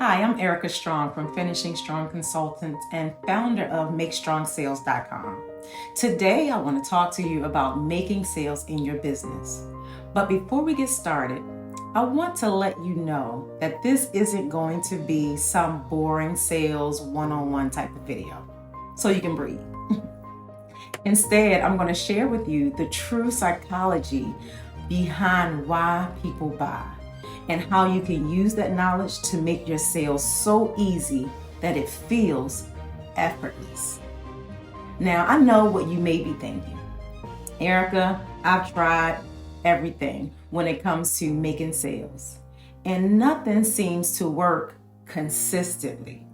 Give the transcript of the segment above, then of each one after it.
Hi, I'm Erica Strong from Finishing Strong Consultants and founder of MakeStrongSales.com. Today, I want to talk to you about making sales in your business. But before we get started, I want to let you know that this isn't going to be some boring sales one-on-one type of video, so you can breathe. Instead, I'm going to share with you the true psychology behind why people buy and how you can use that knowledge to make your sales so easy that it feels effortless. Now, I know what you may be thinking. Erica, I've tried everything when it comes to making sales, and nothing seems to work consistently.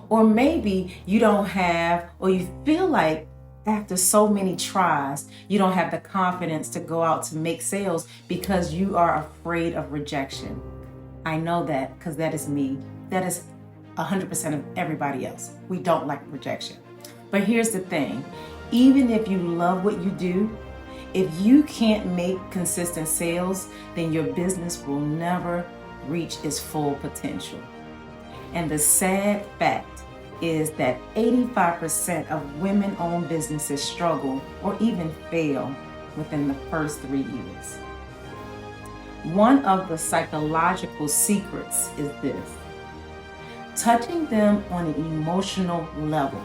Or maybe you don't have, or you feel like after so many tries, you don't have the confidence to go out to make sales because you are afraid of rejection. I know that because that is me. That is 100% of everybody else. We don't like rejection. But here's the thing. Even if you love what you do, if you can't make consistent sales, then your business will never reach its full potential. And the sad fact is that 85% of women-owned businesses struggle or even fail within the first 3 years. One of the psychological secrets is this: touching them on an emotional level.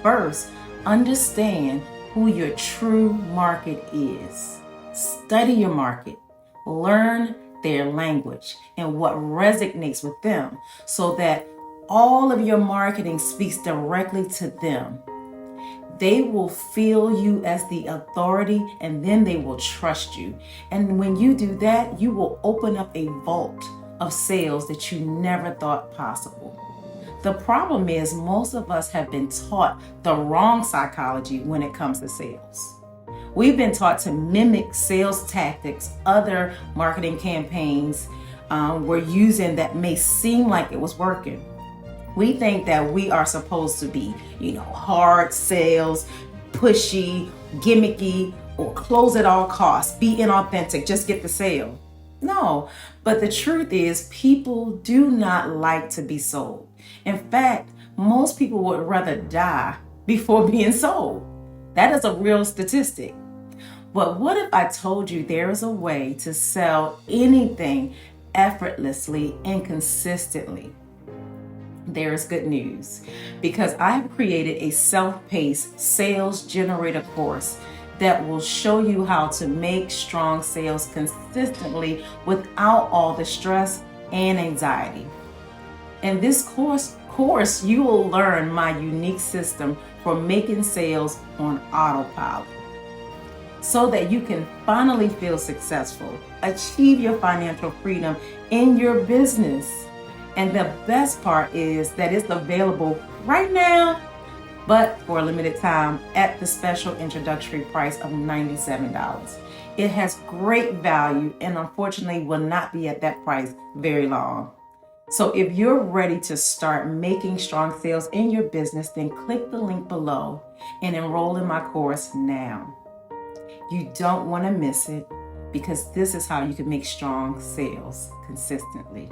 First, understand who your true market is. Study your market. Learn their language and what resonates with them so that all of your marketing speaks directly to them. They will feel you as the authority, and then they will trust you. And when you do that, you will open up a vault of sales that you never thought possible. The problem is most of us have been taught the wrong psychology when it comes to sales. We've been taught to mimic sales tactics other marketing campaigns were using that may seem like it was working. We think that we are supposed to be, hard sales, pushy, gimmicky, or close at all costs, be inauthentic, just get the sale. No, but the truth is people do not like to be sold. In fact, most people would rather die before being sold. That is a real statistic. But what if I told you there is a way to sell anything effortlessly and consistently? There is good news, because I have created a self-paced sales generator course that will show you how to make strong sales consistently without all the stress and anxiety. In this course, you will learn my unique system for making sales on autopilot so that you can finally feel successful, achieve your financial freedom in your business. And the best part is that it's available right now, but for a limited time at the special introductory price of $97. It has great value and unfortunately will not be at that price very long. So if you're ready to start making strong sales in your business, then click the link below and enroll in my course now. You don't want to miss it, because this is how you can make strong sales consistently.